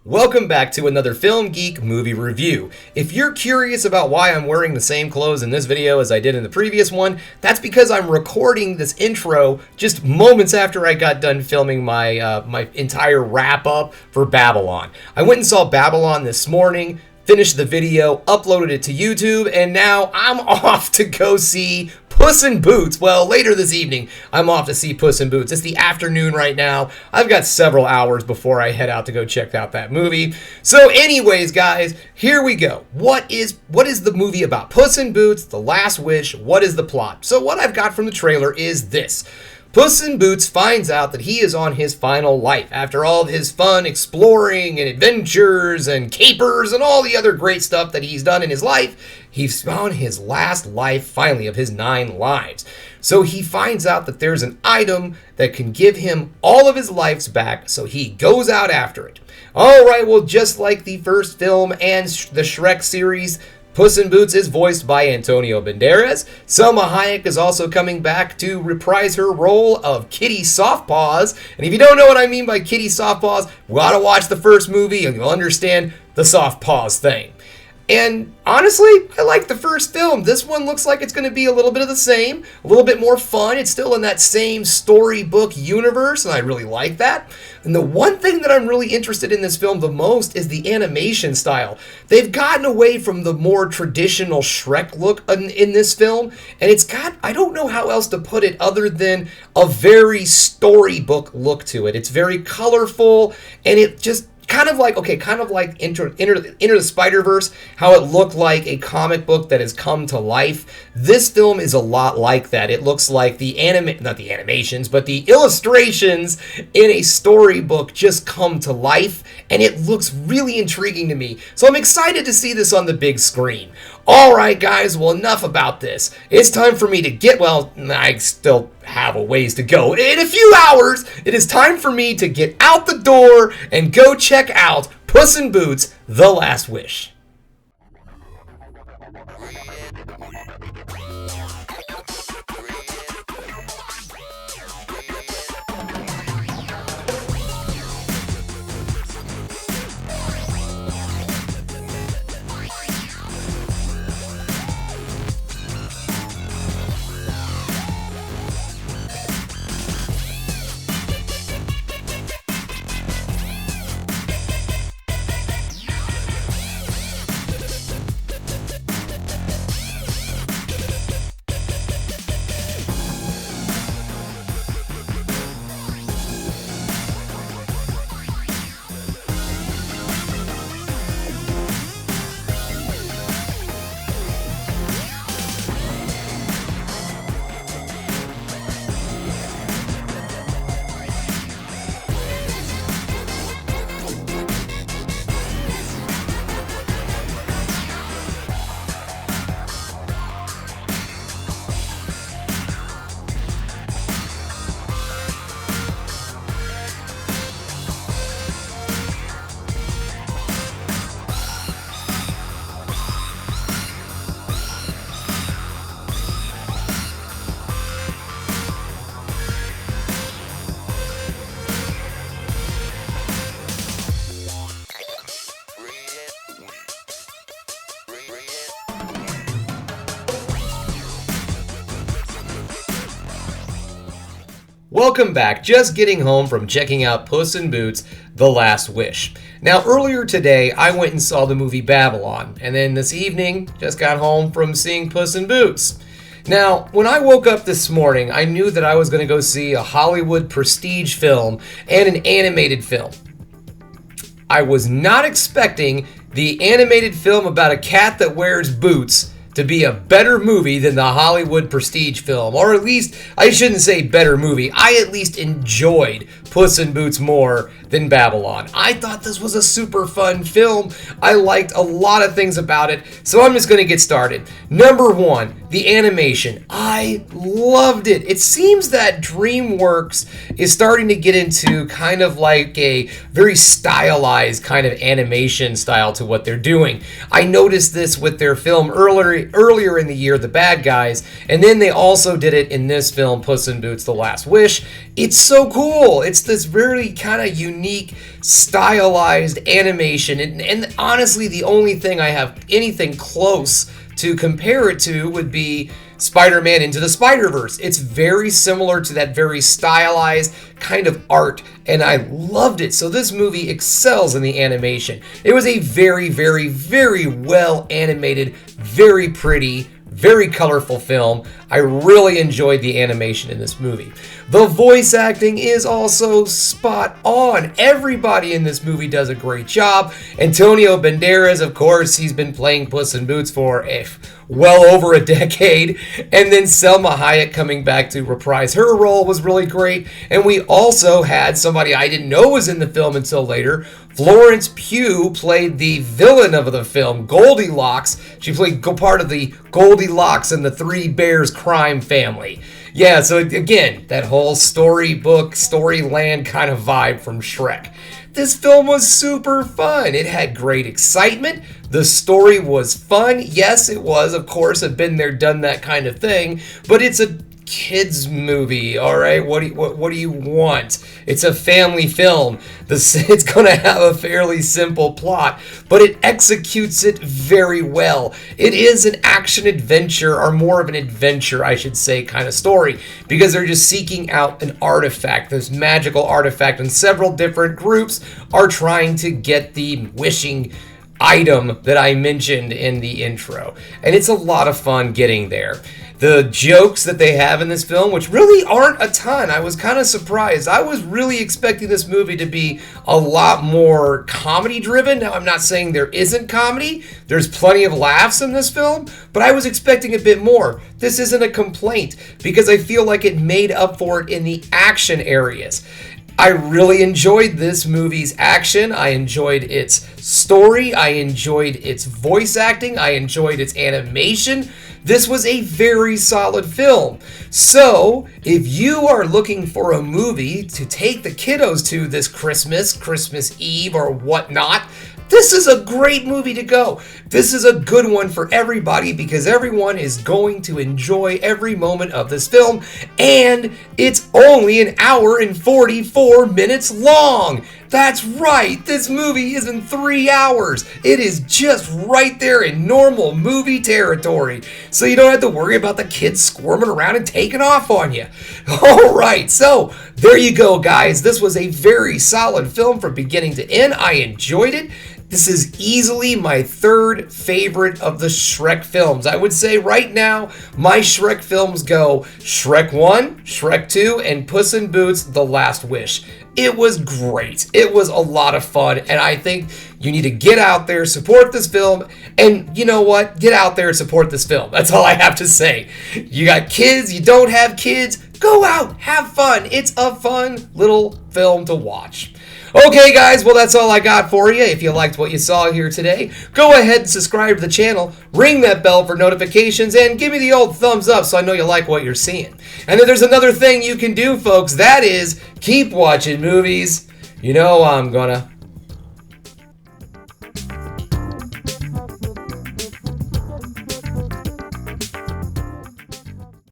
Welcome back to another Film Geek movie review. If you're curious about why I'm wearing the same clothes in this video as I did in the previous one, that's because I'm recording this intro just moments after I got done filming my my entire wrap-up for Babylon. I went and saw Babylon this morning, finished the video, uploaded it to YouTube, and now I'm off to go see Puss in Boots. Well, later this evening, I'm off to see Puss in Boots. It's the afternoon right now. I've got several hours before I head out to go check out that movie. So anyways, guys, here we go. What is the movie about? Puss in Boots, The Last Wish. What is the plot? So what I've got from the trailer is this. Puss in Boots finds out that he is on his final life. After all of his fun exploring and adventures and capers and all the other great stuff that he's done in his life, he's on his last life, finally, of his 9 lives. So he finds out that there's an item that can give him all of his lives back, so he goes out after it. Alright, well, just like the first film and the Shrek series, Puss in Boots is voiced by Antonio Banderas. Selma Hayek is also coming back to reprise her role of Kitty Softpaws. And if you don't know what I mean by Kitty Softpaws, you gotta watch the first movie and you'll understand the Softpaws thing. And honestly, I like the first film. This one looks like it's going to be a little bit of the same, a little bit more fun. It's still in that same storybook universe, and I really like that. And the one thing that I'm really interested in this film the most is the animation style. They've gotten away from the more traditional Shrek look in this film, and it's got, I don't know how else to put it other than a very storybook look to it. It's very colorful, and it just kind of like Enter the Spider-Verse, how it looked like a comic book that has come to life. This film is a lot like that. It looks like not the animations, but the illustrations in a storybook just come to life, and it looks really intriguing to me. So I'm excited to see this on the big screen. Alright guys, well enough about this. It's time for me to I still have a ways to go. In a few hours, it is time for me to get out the door and go check out Puss in Boots, The Last Wish. Welcome back. Just getting home from checking out Puss in Boots, The Last Wish. Now, earlier today, I went and saw the movie Babylon, and then this evening, just got home from seeing Puss in Boots. Now, when I woke up this morning, I knew that I was going to go see a Hollywood prestige film and an animated film. I was not expecting the animated film about a cat that wears boots to be a better movie than the Hollywood prestige film. Or at least, I shouldn't say better movie. I at least enjoyed Puss in Boots more than Babylon. I thought this was a super fun film. I liked a lot of things about it, so I'm just going to get started. Number 1, the animation. I loved it. It seems that DreamWorks is starting to get into kind of like a very stylized kind of animation style to what they're doing. I noticed this with their film earlier earlier in the year, the bad guys, and then they also did it in this film, Puss in Boots: The Last Wish. It's so cool. It's this really kind of unique, stylized animation, and honestly, the only thing I have anything close to compare it to would be Spider-Man Into the Spider-Verse. It's very similar to that very stylized kind of art, and I loved it. So this movie excels in the animation. It was a very, very, very well animated, very pretty, very colorful film. I really enjoyed the animation in this movie. The voice acting is also spot on. Everybody in this movie does a great job. Antonio Banderas, of course, he's been playing Puss in Boots for well over a decade. And then Selma Hayek coming back to reprise her role was really great. And we also had somebody I didn't know was in the film until later. Florence Pugh played the villain of the film, Goldilocks. She played part of the Goldilocks and the Three Bears crime family. Yeah, so again, that whole storybook, storyland kind of vibe from Shrek. This film was super fun. It had great excitement. The story was fun. Yes, it was, of course, a been there, done that kind of thing, but it's a kids movie, all right? What do you want? It's a family film. It's going to have a fairly simple plot, but it executes it very well. It is an action adventure, or more of an adventure, I should say, kind of story, because they're just seeking out an artifact, this magical artifact, and several different groups are trying to get the wishing item that I mentioned in the intro. And it's a lot of fun getting there. The jokes that they have in this film, which really aren't a ton, I was kind of surprised. I was really expecting this movie to be a lot more comedy driven. Now, I'm not saying there isn't comedy. There's plenty of laughs in this film, but I was expecting a bit more. This isn't a complaint, because I feel like it made up for it in the action areas. I really enjoyed this movie's action. I enjoyed its story. I enjoyed its voice acting. I enjoyed its animation. This was a very solid film. So, if you are looking for a movie to take the kiddos to this Christmas Eve or whatnot, this is a great movie to go. This is a good one for everybody, because everyone is going to enjoy every moment of this film, and it's only an hour and 44 minutes long. That's right, this movie isn't 3 hours. It is just right there in normal movie territory, so you don't have to worry about the kids squirming around and taking off on you. Alright, so there you go, guys. This was a very solid film from beginning to end. I enjoyed it. This is easily my third favorite of the Shrek films. I would say right now, my Shrek films go Shrek 1, Shrek 2, and Puss in Boots: The Last Wish. It was great. It was a lot of fun, and I think you need to get out there, support this film, and you know what? Get out there and support this film. That's all I have to say. You got kids, you don't have kids, go out, have fun. It's a fun little film to watch. Okay, guys, well, that's all I got for you. If you liked what you saw here today, go ahead and subscribe to the channel, ring that bell for notifications, and give me the old thumbs up so I know you like what you're seeing. And then there's another thing you can do, folks. That is, keep watching movies. You know I'm gonna.